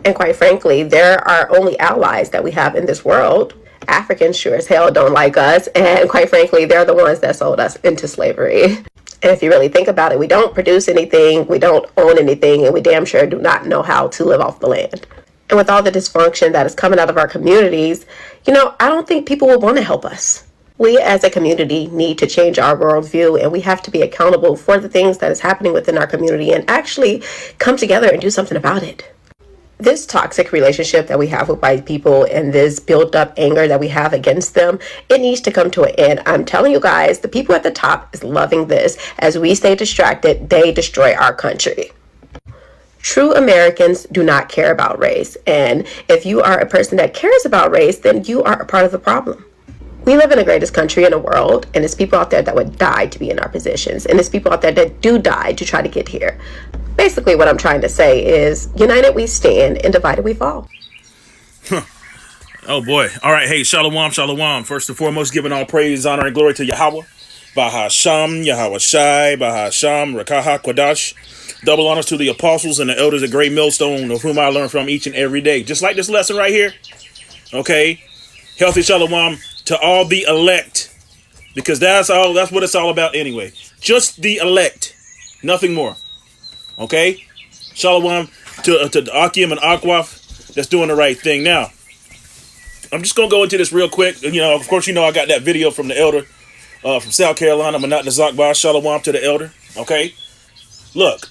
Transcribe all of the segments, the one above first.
And quite frankly, they're our only allies that we have in this world. Africans sure as hell don't like us. And quite frankly, they're the ones that sold us into slavery. And if you really think about it, we don't produce anything, we don't own anything, and we damn sure do not know how to live off the land. And with all the dysfunction that is coming out of our communities, I don't think people will want to help us. We as a community need to change our worldview, and we have to be accountable for the things that is happening within our community and actually come together and do something about it. This toxic relationship that we have with white people and this built up anger that we have against them, it needs to come to an end. I'm telling you guys, the people at the top is loving this. As we stay distracted, they destroy our country. True Americans do not care about race. And if you are a person that cares about race, then you are a part of the problem. We live in the greatest country in the world, and there's people out there that would die to be in our positions, and there's people out there that do die to try to get here. Basically, what I'm trying to say is, united we stand, and divided we fall. Oh boy. All right. Hey, shalom, shalom. First and foremost, giving all praise, honor, and glory to Yahweh. Bahasham, Yahweh Shai, Bahasham, Rakaha, Kwadash. Double honors to the apostles and the elders of Great Millstone, of whom I learn from each and every day. Just like this lesson right here. Okay. Healthy shalom to all the elect. Because that's what it's all about anyway. Just the elect. Nothing more. Okay? Shalom to Akim and Akwaf that's doing the right thing. Now, I'm just going to go into this real quick. Of course, I got that video from the elder from South Carolina. Manat Nazakbar. Shalom to the elder. Okay? Look.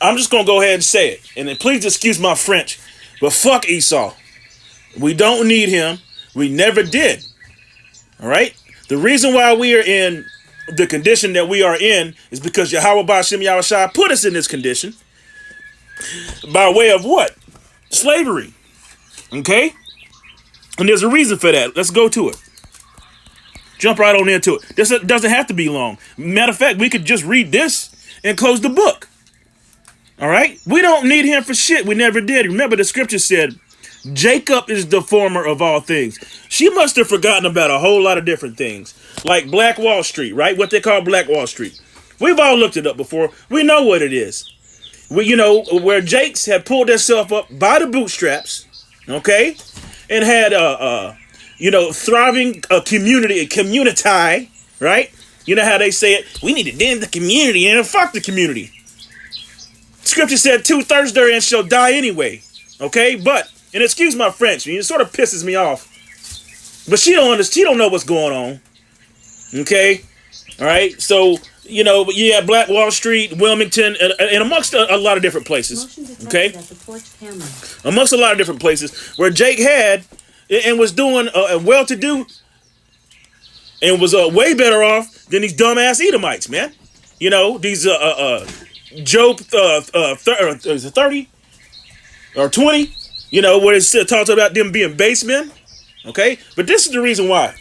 I'm just going to go ahead and say it. And then please excuse my French. But fuck Esau. We don't need him. We never did. All right? The reason why we are in the condition that we are in is because Yahweh Ba'ashem Yahweh Shai put us in this condition by way of what? Slavery. Okay? And there's a reason for that. Let's go to it. Jump right on into it. This doesn't have to be long. Matter of fact, we could just read this and close the book. All right? We don't need him for shit. We never did. Remember, the scripture said, Jacob is the former of all things. She must have forgotten about a whole lot of different things. Like Black Wall Street, right? What they call Black Wall Street. We've all looked it up before. We know what it is. Where Jakes had pulled themselves up by the bootstraps, okay? And had, thriving community, a community, right? You know how they say it? We need to damn the community and fuck the community. Scripture said 2/3 therein shall die anyway, okay? But, and excuse my French, it sort of pisses me off. But she don't know what's going on. Okay? All right? So, Black Wall Street, Wilmington, and amongst a lot of different places. Okay? Amongst a lot of different places where Jake had and was doing well-to-do and was way better off than these dumbass Edomites, man. These Job 30 or 20, where it talks about them being base men. Okay? But this is the reason why.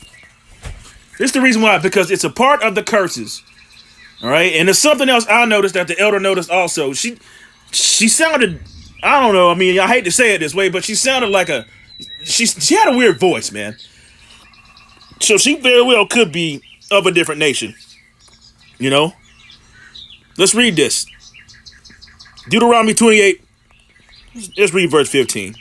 Because it's a part of the curses. All right? And there's something else I noticed that the elder noticed also. She sounded, I don't know, I hate to say it this way, but she sounded like she had a weird voice, man. So she very well could be of a different nation. Let's read this. Deuteronomy 28. Let's read verse 15.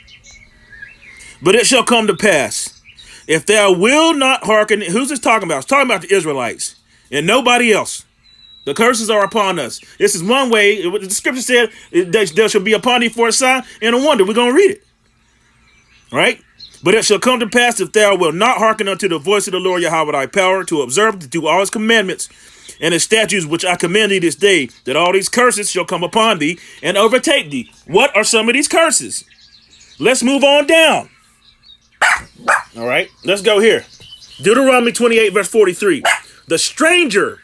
But it shall come to pass, if thou will not hearken. Who's this talking about? It's talking about the Israelites and nobody else. The curses are upon us. This is one way. The scripture said, there shall be upon thee for a sign and a wonder. We're going to read it. All right? But it shall come to pass, if thou wilt not hearken unto the voice of the Lord Yahweh thy power, to observe, to do all his commandments and his statutes which I command thee this day, that all these curses shall come upon thee and overtake thee. What are some of these curses? Let's move on down. All right, let's go here. Deuteronomy 28, verse 43. The stranger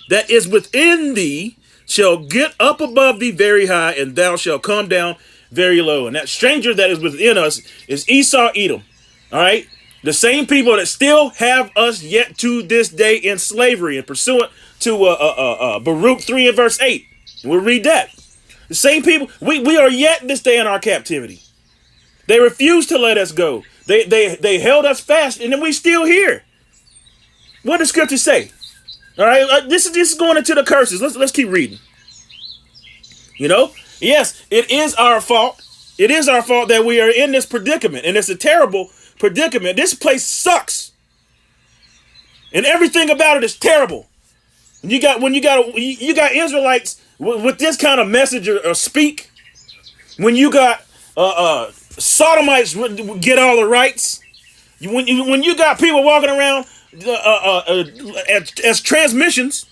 that is within thee shall get up above thee very high, and thou shalt come down very low. And that stranger that is within us is Esau, Edom. All right, the same people that still have us yet to this day in slavery, and pursuant to Baruch 3 and verse 8. We'll read that. The same people, we are yet this day in our captivity. They refused to let us go. They held us fast, and then we still here. What does scripture say? All right, this is going into the curses. Let's keep reading. Yes, it is our fault. It is our fault that we are in this predicament, and it's a terrible predicament. This place sucks, and everything about it is terrible. You got Israelites with this kind of message or speak. When you got sodomites get all the rights. When you got people walking around as transmissions.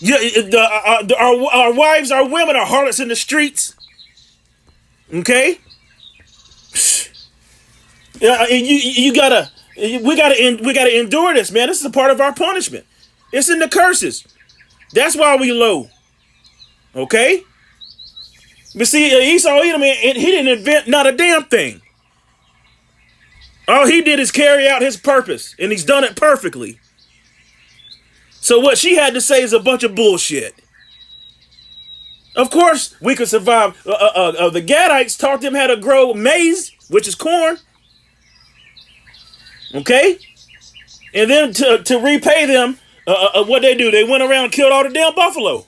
Our wives, our women are harlots in the streets. Okay? We gotta endure this, man. This is a part of our punishment. It's in the curses. That's why we low. Okay? But see, Esau Edom, he didn't invent not a damn thing. All he did is carry out his purpose, and he's done it perfectly. So what she had to say is a bunch of bullshit. Of course, we could survive. The Gadites taught them how to grow maize, which is corn. Okay? And then to repay them, what they do, they went around and killed all the damn buffalo.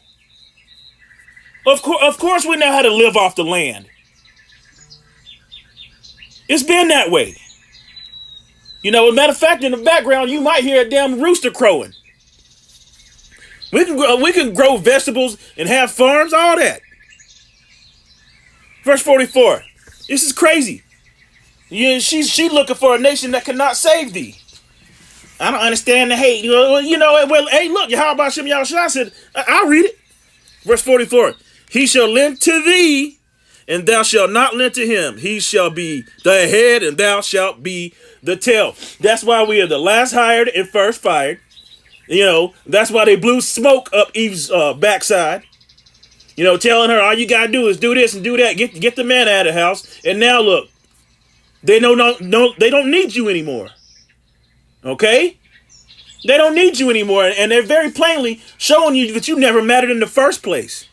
Of course we know how to live off the land. It's been that way. You know, as a matter of fact, in the background, you might hear a damn rooster crowing. We can grow vegetables and have farms, all that. Verse 44. This is crazy. Yeah, she's looking for a nation that cannot save thee. I don't understand the hate. Well, hey, look, Yahweh Shem Yahushua said, I'll read it. Verse 44. He shall lend to thee, and thou shalt not lend to him. He shall be the head, and thou shalt be the tail. That's why we are the last hired and first fired. You know, that's why they blew smoke up Eve's backside. You know, telling her all you gotta do is do this and do that. Get the man out of the house. And now look, they don't need you anymore. Okay? They don't need you anymore, and they're very plainly showing you that you never mattered in the first place.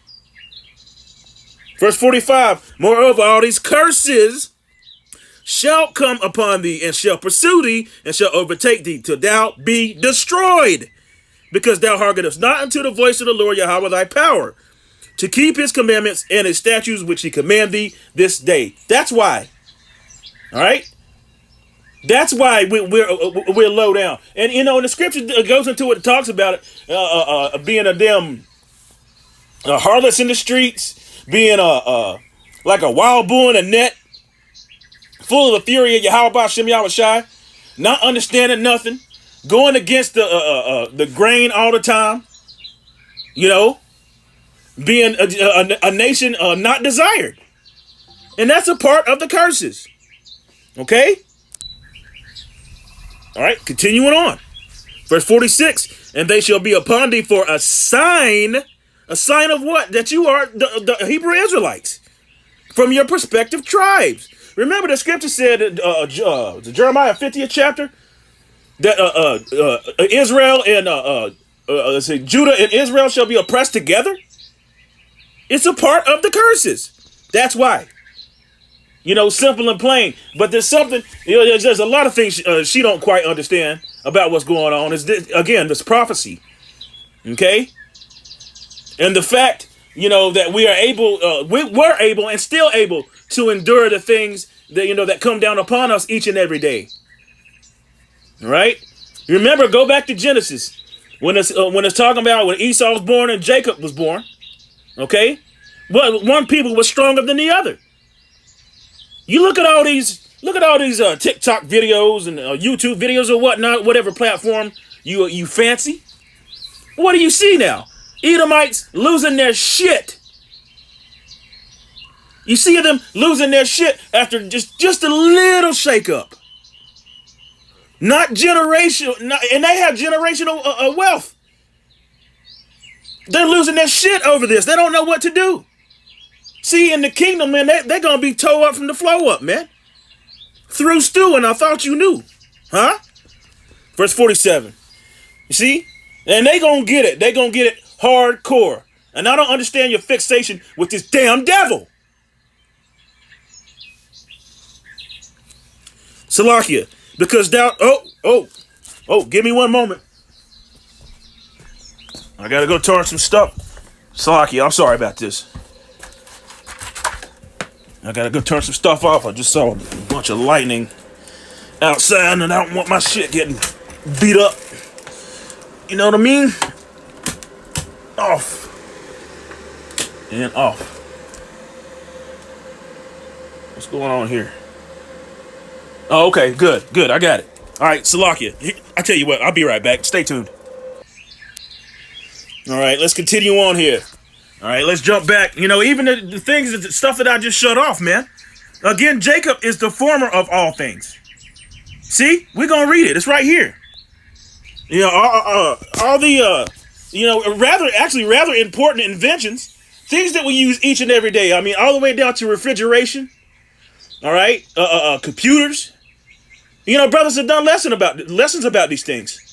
Verse 45, moreover, all these curses shall come upon thee, and shall pursue thee, and shall overtake thee, till thou be destroyed, because thou hearkenest not unto the voice of the Lord Yahweh thy power, to keep his commandments and his statutes which he command thee this day. That's why. All right? That's why we're low down. And, you know, and the scripture goes into it, it talks about it being a damn harlots in the streets, being like a wild bull in a net, full of the fury of Yahweh Shem Yahushai, not understanding nothing, going against the grain all the time, you know, being a nation not desired. And that's a part of the curses. Okay? All right, continuing on. Verse 46, and they shall be upon thee for a sign of what? That you are the Hebrew Israelites from your prospective tribes. Remember the scripture said, Jeremiah 50th chapter, that Israel and, let's say, Judah and Israel shall be oppressed together. It's a part of the curses. That's why. You know, simple and plain. But there's something, you know, there's a lot of things she don't quite understand about what's going on. Is this, again, this prophecy. Okay? And the fact, you know, that we were able and still able to endure the things that, you know, that come down upon us each and every day. All right? Remember, go back to Genesis. When it's talking about when Esau was born and Jacob was born. Okay? Well, one people was stronger than the other. You look at all these TikTok videos and YouTube videos or whatnot, whatever platform you fancy. What do you see now? Edomites losing their shit. You see them losing their shit after just a little shakeup. Not generational, and they have generational wealth. They're losing their shit over this. They don't know what to do. See, in the kingdom, man, they're going to be towed up from the flow up, man. Through stew, and I thought you knew. Huh? Verse 47. You see? And they going to get it. They going to get it hardcore. And I don't understand your fixation with this damn devil. Salakia. Because thou... Oh, give me one moment. I got to go torch some stuff. Salaki, I'm sorry about this. I gotta go turn some stuff off. I just saw a bunch of lightning outside and I don't want my shit getting beat up. You know what I mean? Off. And off. What's going on here? Oh, okay, good, I got it. All right, Salakia, I tell you what, I'll be right back. Stay tuned. All right, let's continue on here. All right, let's jump back. You know, even the things, the stuff that I just shut off, man. Again, Jacob is the former of all things. See, we're gonna read it. It's right here. You know, all the rather important inventions, things that we use each and every day. I mean, all the way down to refrigeration. All right, computers. You know, brothers have done lessons about these things.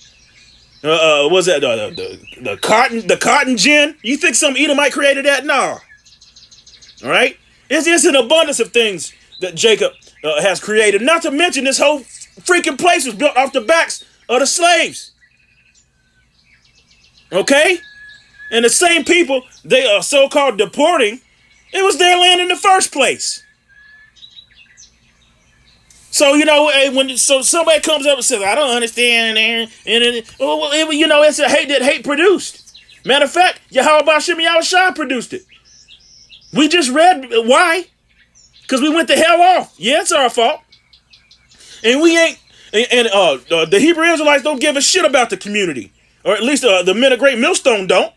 Was that the cotton gin? You think some Edomite created that? No. All right, it's an abundance of things that Jacob has created. Not to mention this whole freaking place was built off the backs of the slaves. Okay, and the same people they are so-called deporting, it was their land in the first place. So, you know, when somebody comes up and says, I don't understand, it's a hate that hate produced. Matter of fact, Yahweh Bashim Yahushua produced it. We just read why. Because we went the hell off. Yeah, it's our fault. And we ain't, the Hebrew Israelites don't give a shit about the community. Or at least the men of Great Millstone don't.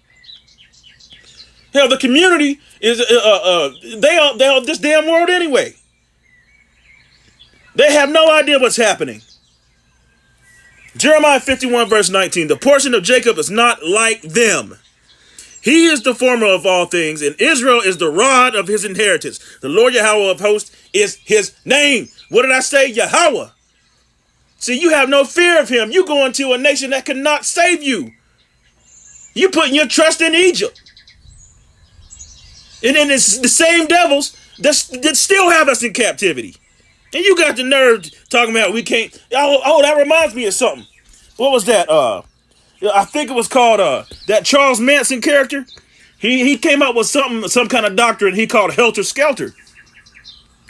Hell, the community is, they are this damn world anyway. They have no idea what's happening. Jeremiah 51 verse 19. The portion of Jacob is not like them. He is the former of all things, and Israel is the rod of his inheritance. The Lord Yahweh of hosts is his name. What did I say? Yahweh. See, you have no fear of him. You go into a nation that cannot save you. You putting your trust in Egypt. And then it's the same devils that still have us in captivity. And you got the nerve talking about we can't. Oh, that reminds me of something. What was that? I think it was called that Charles Manson character. He came up with some kind of doctrine he called Helter Skelter.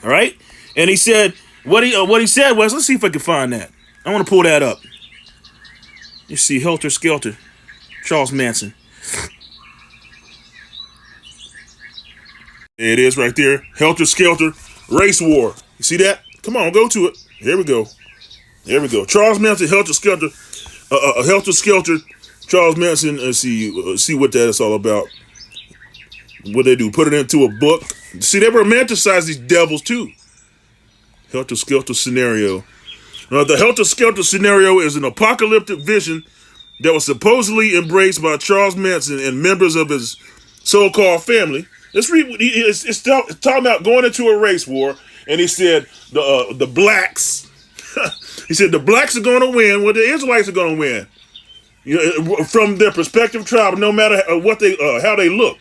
All right, and he said what he said was, let's see if I can find that. I want to pull that up. You see, Helter Skelter, Charles Manson. There it is right there. Helter Skelter, race war. You see that? Come on, go to it. Here we go. There we go. Charles Manson, Helter Skelter, Charles Manson. Let's see what that is all about. What they do? Put it into a book. See, they romanticize these devils too. Helter Skelter scenario. The Helter Skelter scenario is an apocalyptic vision that was supposedly embraced by Charles Manson and members of his so-called family. It's talking about going into a race war. And he said the blacks, he said the blacks are going to win. Well, the Israelites are going to win, you know, from their prospective tribe, no matter what how they look.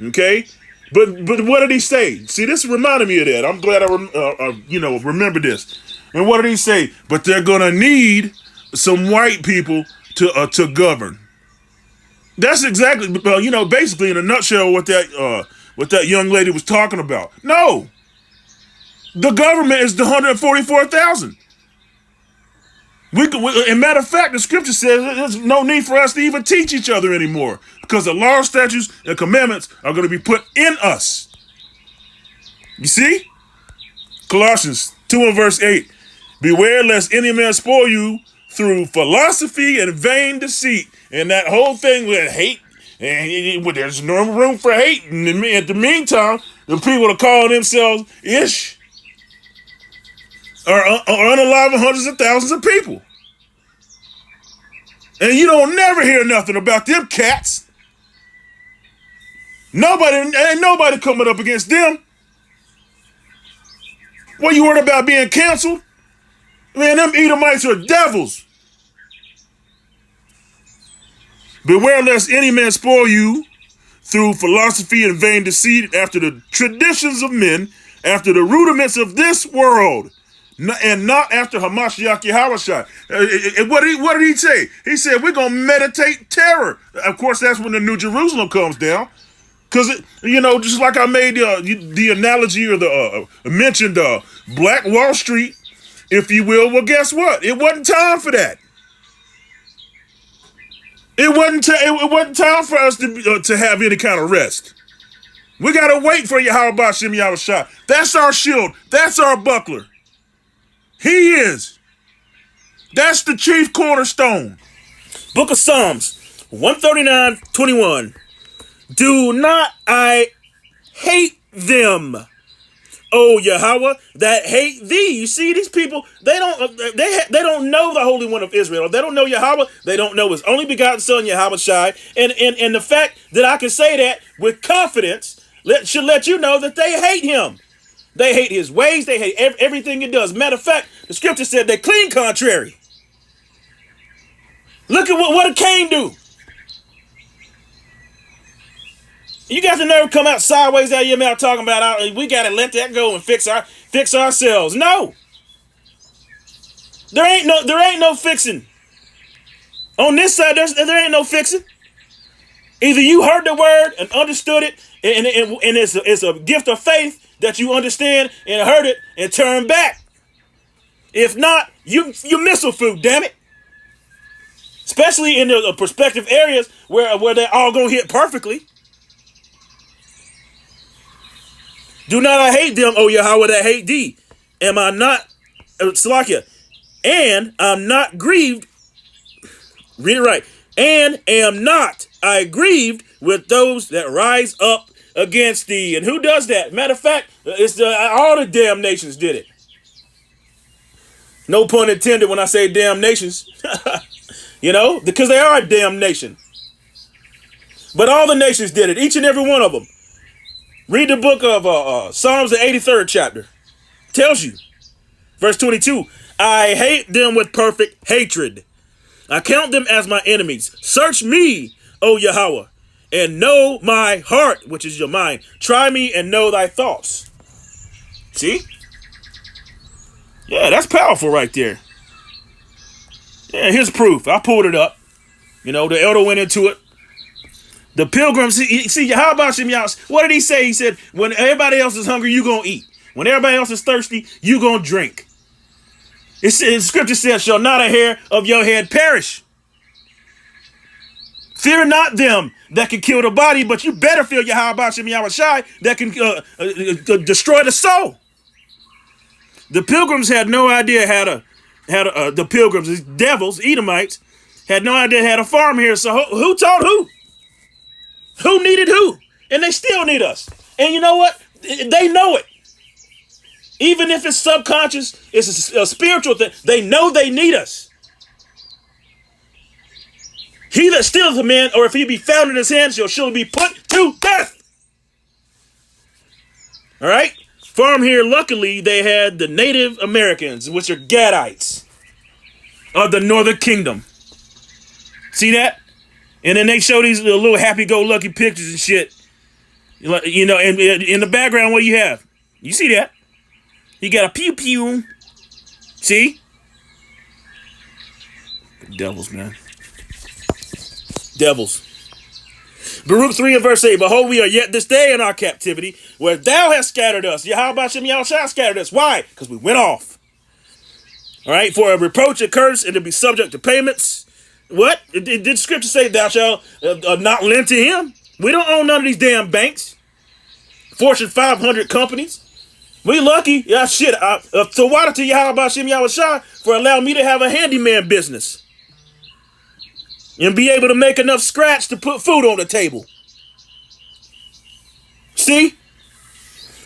Okay, but what did he say? See, this reminded me of that. I'm glad I remember this. And what did he say? But they're going to need some white people to govern. That's exactly, basically in a nutshell what that young lady was talking about. No. The government is the 144,000. And matter of fact, the scripture says there's no need for us to even teach each other anymore because the law, statutes, and commandments are going to be put in us. You see? Colossians 2 and verse 8. Beware lest any man spoil you through philosophy and vain deceit. And that whole thing with hate, and there's no room for hate. And in the meantime, the people are calling themselves Ish. Are unaliving hundreds of thousands of people. And you don't never hear nothing about them cats. Ain't nobody coming up against them. What you worried about being canceled? Man, them Edomites are devils. Beware lest any man spoil you through philosophy and vain deceit after the traditions of men, after the rudiments of this world. and not after Hamashiach Yahushua. What did he say? He said, we're going to meditate terror. Of course, that's when the New Jerusalem comes down. Because, just like I made the analogy or the mentioned Black Wall Street, if you will, well, guess what? It wasn't time for that. It wasn't time for us to have any kind of rest. We got to wait for Yahweh Shem Yahushua. That's our shield. That's our buckler. He is. That's the chief cornerstone. Book of Psalms 139:21. Do not I hate them, O Yahweh, that hate thee. You see, these people, they don't know the Holy One of Israel. They don't know Yahweh. They don't know his only begotten Son, Yahweh Shai. And the fact that I can say that with confidence should let you know that they hate him. They hate his ways. They hate everything he does. Matter of fact, the scripture said they clean contrary. Look at what did Cain do? You got the nerve to come out sideways out of your mouth talking about we got to let that go and fix ourselves. No. There ain't no fixing. On this side, there ain't no fixing. Either you heard the word and understood it, and it's a gift of faith that you understand and heard it and turn back. If not, you missile food, damn it. Especially in the prospective areas where they're all gonna hit perfectly. Do not I hate them, O Yahweh, that hate thee. Am I not, Salakia, and I'm not grieved. Read it right. And am not I grieved with those that rise up against thee. And who does that? Matter of fact, it's all the damn nations did it. No pun intended when I say damn nations. Because they are a damn nation. But all the nations did it, each and every one of them. Read the book of Psalms, the 83rd chapter. Tells you. Verse 22. I hate them with perfect hatred. I count them as my enemies. Search me, O Yahweh, and know my heart, which is your mind. Try me and know thy thoughts. See? Yeah, that's powerful right there. Yeah, here's proof. I pulled it up. The elder went into it. The pilgrims, see, how about Shem Yahweh? What did he say? He said, when everybody else is hungry, you going to eat. When everybody else is thirsty, you going to drink. Scripture says, shall not a hair of your head perish. Fear not them that can kill the body, but you better fear Yahweh Shem Yahweh Shai that can destroy the soul. The pilgrims had no idea the pilgrims, these devils, Edomites, had no idea how to farm here. So who taught who? Who needed who? And they still need us. And you know what? They know it. Even if it's subconscious, it's a spiritual thing. They know they need us. He that stealeth a man, or if he be found in his hands, shall surely be put to death. All right? Farm here, luckily, they had the Native Americans, which are Gadites of the Northern Kingdom. See that? And then they show these little happy-go-lucky pictures and shit. And in the background, what do you have? You see that? You got a pew-pew. See? Devils, man. Devils. Baruch 3 and verse 8. Behold, we are yet this day in our captivity, where thou hast scattered us. Yahweh Shem Yahushua scattered us. Why? Because we went off. All right? For a reproach, a curse, and to be subject to payments. What? Did scripture say thou shalt not lend to him? We don't own none of these damn banks. Fortune 500 companies. We lucky. Yeah, shit. So why to Yahweh Shem Yahushua for allowing me to have a handyman business. And be able to make enough scratch to put food on the table. See?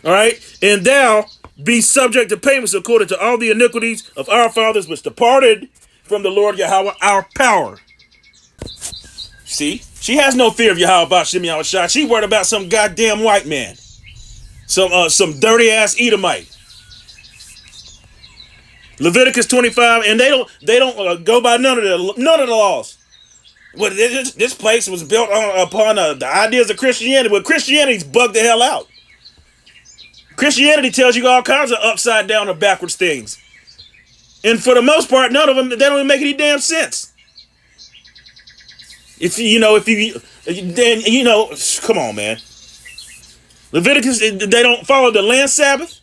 All right? And thou be subject to payments according to all the iniquities of our fathers which departed from the Lord Yahweh, our power. See? She has no fear of Yahweh Shem Yahushua. She worried about some goddamn white man. Some dirty ass Edomite. Leviticus 25, and they don't go by none of the laws. Well, this place was built upon the ideas of Christianity, but Christianity's bugged the hell out. Christianity tells you all kinds of upside down or backwards things. And for the most part, none of them, they don't even make any damn sense. If then, come on, man. Leviticus, they don't follow the land Sabbath.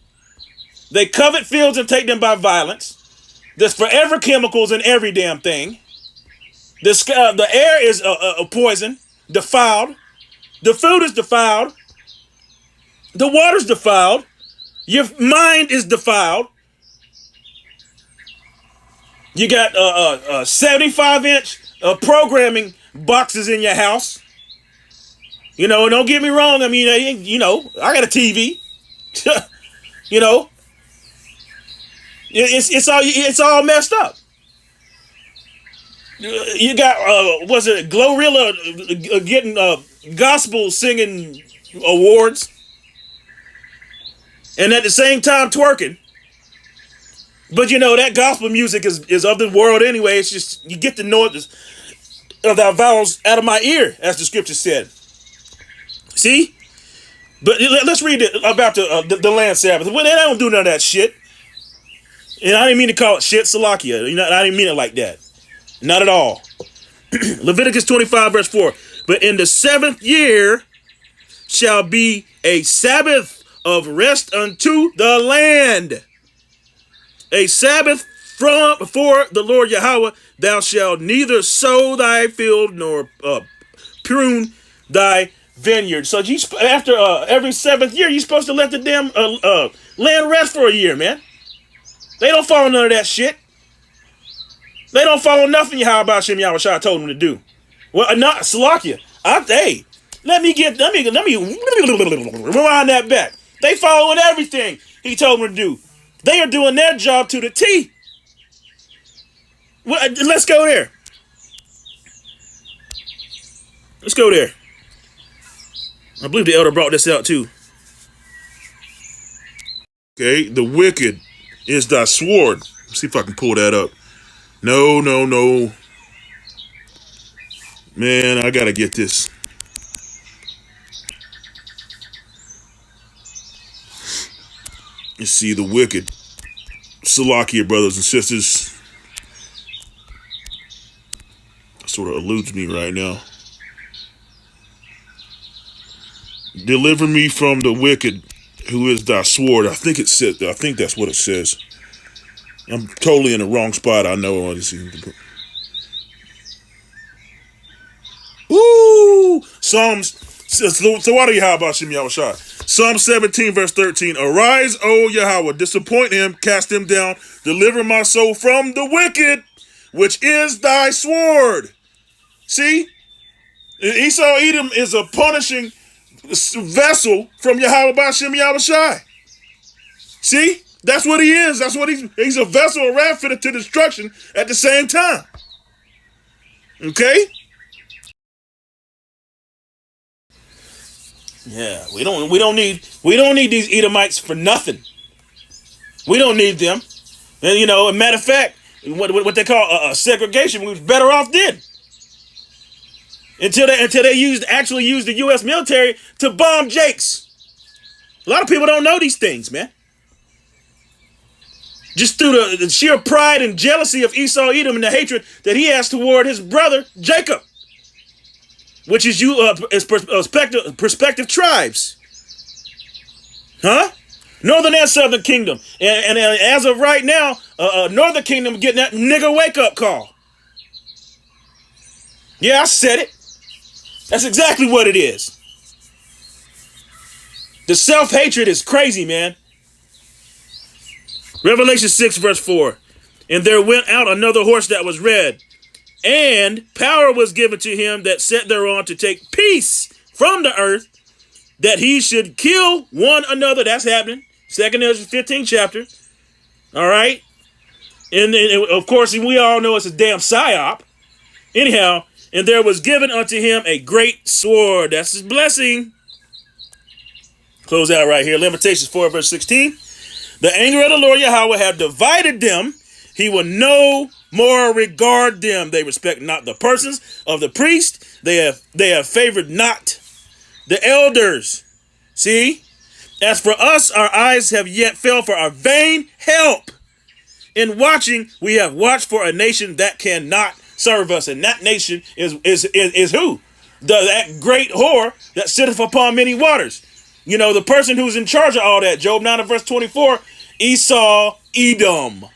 They covet fields and take them by violence. There's forever chemicals in every damn thing. The air is a poison, defiled. The food is defiled. The water's defiled. Your mind is defiled. You got 75-inch programming boxes in your house. And don't get me wrong. I mean, I got a TV. It's all messed up. You got was it Glorilla getting gospel singing awards, and at the same time twerking. But that gospel music is of the world anyway. It's just you get the noise of thy vowels out of my ear, as the scripture said. See, but let's read it about the land Sabbath. Well, they don't do none of that shit. And I didn't mean to call it shit, Salakia. I didn't mean it like that. Not at all. Leviticus 25, verse 4. But in the 7th year shall be a Sabbath of rest unto the land. A Sabbath for the Lord Yahweh. Thou shalt neither sow thy field nor prune thy vineyard. So after every 7th year, you're supposed to let the damn land rest for a year, man. They don't follow none of that shit. They don't follow nothing Yahweh Hashem Yahushua told them to do. Well, not Salakia. Let me rewind that back. They following everything he told them to do. They are doing their job to the T. Well, let's go there. Let's go there. I believe the elder brought this out too. Okay, the wicked is thy sword. Let's see if I can pull that up. No. Man, I gotta get this. You see, the wicked. Salakia, brothers and sisters. Sort of eludes me right now. Deliver me from the wicked, who is thy sword. I think that's what it says. I'm totally in the wrong spot. I know. Ooh! Psalms. So what do you have about Shem Yahushua? Psalm 17, verse 13. Arise, O Yahweh, disappoint him, cast him down, deliver my soul from the wicked, which is thy sword. See? Esau Edom is a punishing vessel from Yahweh B'Shem Yahushua. See? That's what he is. That's what he's a vessel of wrath fitted to destruction at the same time. Okay? Yeah, we don't need these Edomites for nothing. We don't need them. And a matter of fact, what they call segregation, we was better off then. Until they actually used the U.S. military to bomb Jakes. A lot of people don't know these things, man. Just through the sheer pride and jealousy of Esau Edom and the hatred that he has toward his brother Jacob, which is prospective tribes, huh? Northern and Southern Kingdom, and as of right now, Northern Kingdom getting that nigga wake up call. Yeah, I said it. That's exactly what it is. The self-hatred is crazy, man. Revelation 6, verse 4. And there went out another horse that was red, and power was given to him that sat thereon to take peace from the earth, that he should kill one another. That's happening. 2nd Ezra 15 chapter. All right. And of course, we all know it's a damn psyop. Anyhow, and there was given unto him a great sword. That's his blessing. Close out right here. Lamentations 4, verse 16. The anger of the Lord Yahweh had divided them. He will no more regard them. They respect not the persons of the priest. They have favored not the elders. See? As for us, our eyes have yet fell for our vain help. In watching, we have watched for a nation that cannot serve us. And that nation is who? That great whore that sitteth upon many waters. You know, the person who's in charge of all that. Job 9 and verse 24, Esau, Edom. All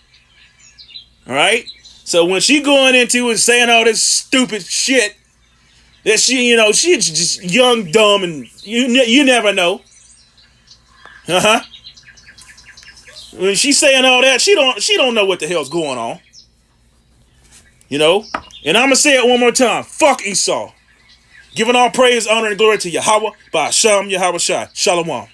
right? So when she going into and saying all this stupid shit, that she's just young, dumb, and you never know. When she's saying all that, she don't know what the hell's going on. You know? And I'm gonna say it one more time. Fuck Esau. Giving all praise, honor, and glory to Yahweh by Hashem Yahweh Shai. Shalom.